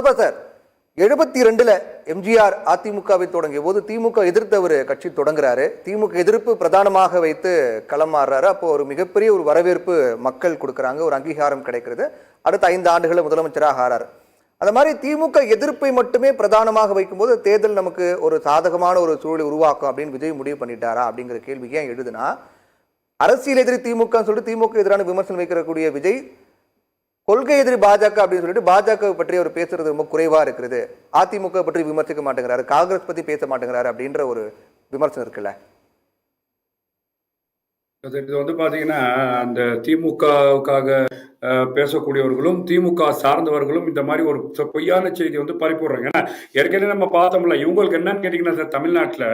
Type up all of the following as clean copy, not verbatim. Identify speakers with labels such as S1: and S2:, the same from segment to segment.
S1: Sir 72ல் MGR அதிமுகவை தொடங்கிய போது திமுக எதிர்த்த ஒரு கட்சி தொடங்குறாரு. திமுக எதிர்ப்பு பிரதானமாக வைத்து களம் மாறுறாரு. அப்போ ஒரு மிகப்பெரிய ஒரு வரவேற்பு மக்கள் கொடுக்குறாங்க, ஒரு அங்கீகாரம் கிடைக்கிறது. அடுத்த 5 ஆண்டுகளை முதலமைச்சராக ஆறாரு. அந்த மாதிரி திமுக எதிர்ப்பை மட்டுமே பிரதானமாக வைக்கும்போது தேர்தல் நமக்கு ஒரு சாதகமான ஒரு சூழலை உருவாக்கும் அப்படின்னு விஜய் முடிவு பண்ணிட்டாரா அப்படிங்கிற கேள்விக்கு ஏன் எழுதுனா, அரசியல் எதிரி திமுக சொல்லிட்டு திமுக எதிரான விமர்சனம் வைக்கக்கூடிய விஜய் கொள்கை எதிரி பாஜக அப்படின்னு சொல்லிட்டு பாஜக பற்றி அவர் பேசுறது ரொம்ப குறைவா இருக்கிறது, அதிமுக பற்றி விமர்சிக்க மாட்டேங்கிறாரு, காங்கிரஸ் பத்தி பேச மாட்டேங்கிறாரு அப்படின்ற ஒரு விமர்சனம் இருக்குல்ல.
S2: இது வந்து பாத்தீங்கன்னா அந்த திமுகவுக்காக பேசக்கூடியவர்களும் திமுக சார்ந்தவர்களும் இந்த மாதிரி ஒரு பொய்யான செய்தி வந்து பரப்பிடுறாங்க. ஏன்னா ஏற்கனவே நம்ம பார்த்தோம்ல, இவங்களுக்கு என்னன்னு கேட்டீங்கன்னா சார், தமிழ்நாட்டுல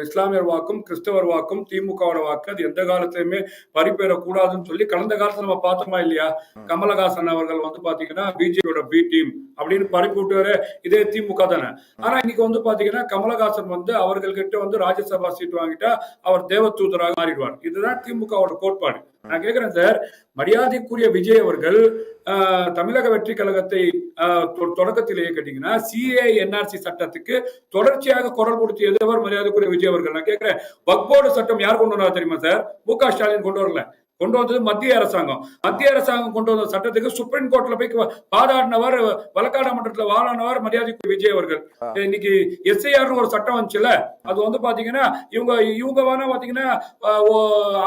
S2: இஸ்லாமியர் வாக்கும் கிறிஸ்தவர் வாக்கும் திமுகவோட வாக்கு அது எந்த காலத்திலுமே பறிப்பேறக்கூடாதுன்னு சொல்லி கடந்த காலத்துல நம்ம பார்த்தோமா இல்லையா? கமலஹாசன் அவர்கள் வந்து பாத்தீங்கன்னா பிஜேபியோட பி டீம் அப்படின்னு பரப்பி விட்டு இதே திமுக தானே. ஆனா இன்னைக்கு வந்து பாத்தீங்கன்னா கமலஹாசன் வந்து அவர்கள்கிட்ட வந்து ராஜ்யசபா சீட் வாங்கிட்டா அவர் தேவதூதராக மாறிடுவார். இதுதான் திமுகவோட கோட்பாடு. நான் கேட்கிறேன் சார், மரியாதைக்குரிய விஜய் அவர்கள் தமிழக வெற்றி கழகத்தை தொடக்கத்திலேயே கேட்டீங்கன்னா சிஏ என்ஆர்சி சட்டத்துக்கு தொடர்ச்சியாக குரல் கொடுத்து எதிர்வர் மரியாதைக்குரிய விஜய் அவர்கள். நான் கேட்கிறேன், வக்ஃப் போர்டு சட்டம் யார் கொண்டு வந்தா தெரியுமா சார்? மு.க. ஸ்டாலின் கொண்டு வரல, கொண்டு வந்தது மத்திய அரசாங்கம். மத்திய அரசாங்கம் கொண்டு வந்த சட்டத்துக்கு சுப்ரீம் கோர்ட்ல போய் வாதாடினவர், வழக்காட மன்றத்தில் வாதாடினவர் மரியாதைக்குரிய விஜய் அவர்கள். இன்னைக்கு எஸ்ஐஆர் ஒரு சட்டம் வந்துச்சுல, அது வந்து பாத்தீங்கன்னா இவங்க வேணா பாத்தீங்கன்னா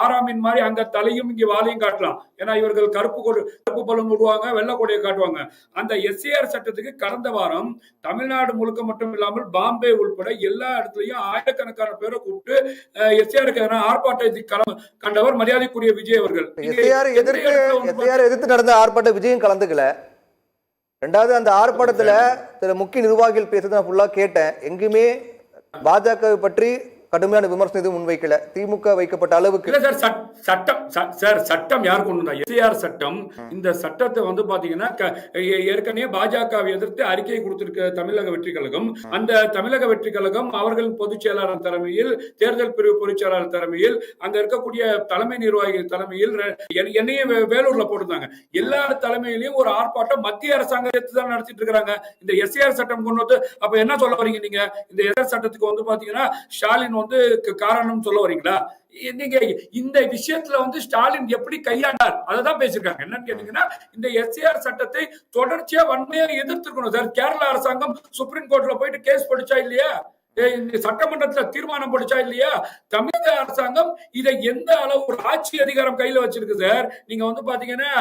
S2: 6ஆம் எண் மாதிரி அங்க தலையும் இங்க வாலையும் காட்டலாம். ஏன்னா இவர்கள் கருப்பு பலன் விடுவாங்க, வெள்ளை கொடையை காட்டுவாங்க. அந்த எஸ்ஐஆர் சட்டத்துக்கு கடந்த வாரம் தமிழ்நாடு முழுக்க மட்டும் இல்லாமல் பாம்பே உள்பட எல்லா இடத்துலயும் ஆயிரக்கணக்கான பேரை கூப்பிட்டு எஸ்ஐஆருக்கு ஆர்ப்பாட்டத்தை கண்டவர் மரியாதைக்குரிய விஜய் அவர்கள்.
S1: எதிர்த்து நடந்த ஆர்ப்பாட்ட விஜயம் கலந்துக்கல. ரெண்டாவது அந்த ஆர்ப்பாட்டத்துல சில முக்கிய நிர்வாகிகள் பேசுறத நான் ஃபுல்லா கேட்டேன். எங்குமே பாஜக பற்றி கடுமையான விமர்சனம் எதுவும் முன்வைக்கல. திமுக வைக்கப்பட்ட அளவுக்கு
S2: இல்ல சார். சட்டம் யார் கொண்டு வந்தா? எஸ்ஐஆர் சட்டம். இந்த சட்டத்தை வந்து பாத்தீங்கன்னா ஏற்கனவே பாஜகவை எதிர்த்து அறிக்கை கொடுத்திருக்க தமிழக வெற்றி கழகம், அந்த தமிழக வெற்றி கழகம் அவர்களின் பொதுச் செயலாளர் தலைமையில், தேர்தல் பிரிவு பொதுச் செயலாளர் தலைமையில், அங்க இருக்கக்கூடிய தலைமை நிர்வாகிகள் தலைமையில், என்னையும் வேலூர்ல போட்டிருந்தாங்க. எல்லா தலைமையிலையும் ஒரு ஆர்ப்பாட்டம் மத்திய அரசாங்கத்தை தான் நடத்திட்டு இருக்காங்க. இந்த எஸ்ஐஆர் சட்டம் கொண்டு வந்து அப்ப என்ன சொல்ல வரீங்க நீங்க? இந்த எஸ்ஐஆர் சட்டத்துக்கு வந்து பாத்தீங்கன்னா ஸ்டாலின் வந்து காரணம் சொல்ல வரீங்களா? நீங்க இந்த விஷயத்துல வந்து ஸ்டாலின் எப்படி கையாண்டார் அதான் பேசிருக்காங்க. என்னன்னு கேட்டீங்கன்னா, இந்த எஸ்ஐஆர் சட்டத்தை தொடர்ச்சியா வன்மையா எதிர்த்திருக்கணும் சார். கேரளா அரசாங்கம் சுப்ரீம் கோர்ட்ல போயிட்டு கேஸ் படிச்சா இல்லையா? சட்டமன்றத்துல தீர்மானம் படிச்சா இல்லையா? தமிழக அரசாங்கம் இதை எந்த அளவு ஒரு ஆட்சி அதிகாரம் கையில வச்சிருக்கு சார். நீங்க வந்து பாத்தீங்கன்னா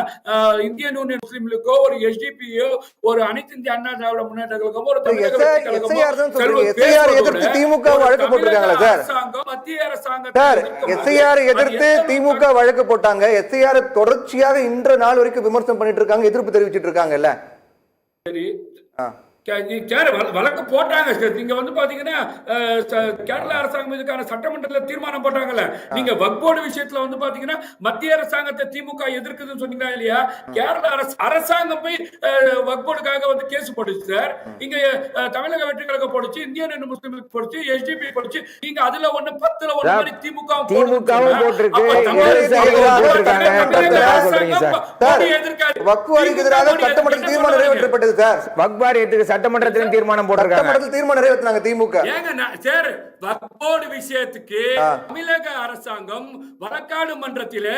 S2: இந்தியன் யூனியன் முஸ்லீம் லீக்கோ, ஒரு எஸ்டிபியோ, ஒரு அனைத்து இந்திய அண்ணா திராவிட முன்னேற்ற கழகமோ, ஒரு
S1: திமுக வழக்கு போட்டிருக்காங்களா சார்?
S2: மத்திய அரசாங்கம்
S1: சார் எஸ்ஐஆர் எதிர்த்து திமுக வழக்கு போட்டாங்க. எஸ்ஐஆர் தொடர்ச்சியாக இன்ற நாள் வரைக்கும் விமர்சனம் பண்ணிட்டு இருக்காங்க, எதிர்ப்பு தெரிவிச்சிட்டு இருக்காங்கல்ல.
S2: சரி, வழக்கு போட்டாங்க. நீங்க வந்து பாத்தீங்கன்னா கேரள அரசாங்கம் இதுக்கான சட்டமன்றத்தில் தீர்மானம் போட்டாங்கல்ல. நீங்க வக்ஃப் போர்டு விஷயத்துல வந்து பாத்தீங்கன்னா மத்திய அரசாங்கத்தை திமுக எதிர்க்குதுன்னு சொன்னீங்க இல்லையா? கேரள அரசாங்கம் போய் வக்ஃப் போர்டுக்காக வந்து கேஸ் போடுச்சு சார். இங்க தமிழக வெற்றி கழகம் போடுச்சு, இந்தியன் முஸ்லீம் லீக் போடுச்சு, எஸ்டிபி போடுச்சு. நீங்க அதுல 10ல 1 மாதிரி திமுக போட்டிருக்கு.
S1: வக்ஃப் வாரிக்கு எதிராக சட்டமன்றத்தில் தீர்மானம் நிறைவேற்றப்பட்டது சார்.
S3: வக்ஃப் வாரியத்துக்கு சட்டமன்றத்திலும் தீர்மானம் போட்டிருக்காங்க.
S1: தீர்மானம் நிறைவேற்றினாங்க திமுக.
S2: சார் வக்ஃப் போர்டு விஷயத்துக்கு தமிழக அரசாங்கம் வழக்காடு மன்றத்திலே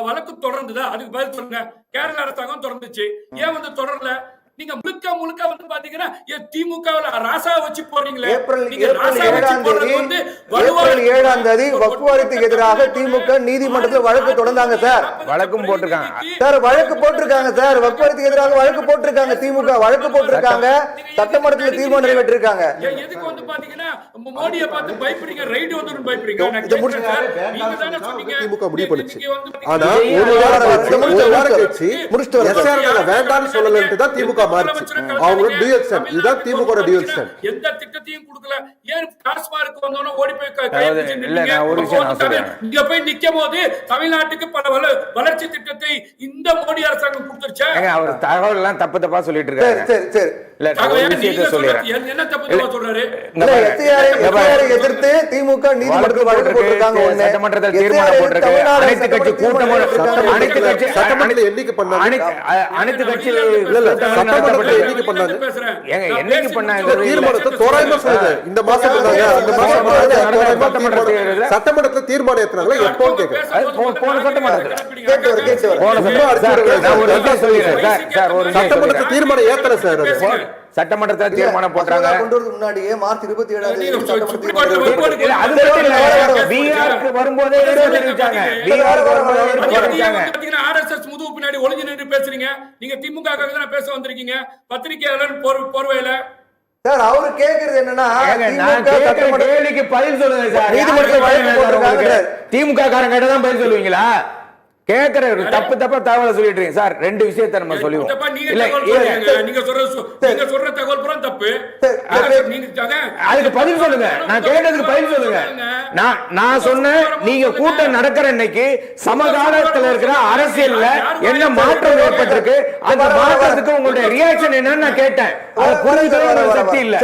S2: வழக்கு தொடர்ந்ததா? அதுக்கு பதில் சொல்லுங்க. கேரள அரசாங்கம் தொடர்ந்துச்சு, ஏன் வந்து தொடரல? நீங்க முழுக்க வந்து பாத்தீங்கன்னா திமுகவுல ராசா வச்சு போறீங்களே.
S1: ஏப்ரல் 7ஆம் தேதி வக்ஃப் வாரியத்துக்கு எதிராக திமுக நீதிமன்றத்தில் வழக்கு தொடர்ந்தாங்க சார்.
S3: வழக்கும் போட்டிருக்காங்க
S1: சார், வழக்கு போட்டிருக்காங்க சார். வக்ஃப் வாரியத்துக்கு எதிராக வழக்கு போட்டிருக்காங்க, திமுக வழக்கு போட்டிருக்காங்க, சட்டமன்றத்தில் தீர்மானம் நிறைவேற்றிருக்காங்க.
S2: எதுக்கு வந்து பாத்தீங்கன்னா மோடியை பார்த்து பயப்படுறீங்க, ரைடு வந்து பயப்படுறீங்க. நீங்க தானே சொன்னீங்க திமுக முடிவு பண்ணுச்சு. ஆனா ஒரு வாரம் கழிச்சு முடிச்சிட்டு வர வேண்டாம்னு சொல்லலன்னு தான் திமுக மாறிச்சு. அவங்க டியூயல் ஸ்டாண்ட், இதுதான் திமுக டியூயல் ஸ்டாண்ட். எந்த திட்டத்தையும் கொடுக்கல. ஏன் டாஸ்மார்க் வந்தோன ஓடி போய் இங்க போய் நிக்கும் போது தமிழ்நாட்டுக்கு பல வளர்ச்சி திட்டத்தை இந்த மோடி அரசாங்கம் கொடுத்துருச்சு.
S3: அவர் தகவல் எல்லாம் தப்பு தப்பா சொல்லிட்டு இருக்காரு.
S1: சரி சரி,
S3: இல்ல நான் ஒரு விஷயத்தை சொல்லிடுறேன்.
S2: என்ன தப்பு சொல்றாரு?
S1: எதிர்த்து திமுக நீதிமன்றத்தில் வழக்கு போட்டிருக்காங்க. ஒண்ணு
S3: சட்டமன்றத்தில் தீர்மானம் போட்டிருக்கு. அனைத்து கட்சி கூட்டம் அனைத்து கட்சி
S4: சட்டமன்றத்தில் எண்ணிக்கை பண்ணாங்க.
S3: அனைத்து கட்சி
S4: சட்டமன்றத்தில் எண்ணிக்கை பண்ணாங்க.
S3: என்னைக்கு பண்ணாங்க?
S4: தீர்மானத்தை தோராயமா சொல்லுங்க. இந்த மாசம் பண்ணாங்க, அந்த மாசம் பண்ணாங்க. சட்டமன்றத்தில் தீர்மானம் ஏத்துறாங்களா? எப்போ கேக்குறேன்.
S3: போன சட்டமன்றத்தில்
S4: சட்டமன்றத்தில் தீர்மானம் ஏத்தல சார்.
S3: சட்டமன்றத்தில் தீர்மானம் போட்டாங்க.
S1: கொண்டு வரதுக்கு முன்னாடியே மார்ச் 27
S3: வரும்போதே தெரிவிச்சாங்க.
S2: RSS முதுகு பின்னாடி ஒளிஞ்சு நின்று பேசுறீங்க. நீங்க திமுக பேச வந்திருக்கீங்க பத்திரிகையாளர் போர்வையில.
S1: சார் அவரு கேக்குறது என்னன்னா
S3: கேள்விக்கு பதில் சொல்லுங்க சார்.
S1: நீதிமன்றத்தில் வழக்கு போட்டிருக்காங்க.
S3: திமுக காரங்க கிட்ட தான் பதில் சொல்லுவீங்களா? கேக்குற தப்பு தப்பா தகவலை சொல்லிட்டு இருக்கீங்க சார். ரெண்டு விஷயத்தை நம்ம சொல்லுவோம்.
S2: நீங்க சொல்ற தகவல் பூரா தப்பு.
S3: அதுக்கு பதில் சொல்லுங்க. நான் கேட்டதுக்கு பதில் சொல்லுங்க. நான் சொன்னேன் நீங்க கூட்டம் நடக்கிற இன்னைக்கு சமகாலத்தில் இருக்கிற அரசியல்ல என்ன மாற்றம் ஏற்பட்டிருக்கு, அந்த மாற்றத்துக்கு உங்களுடைய ரியாக்ஷன் என்னன்னு நான் கேட்டேன். அது புரிஞ்சுக்கிற சக்தி இல்ல.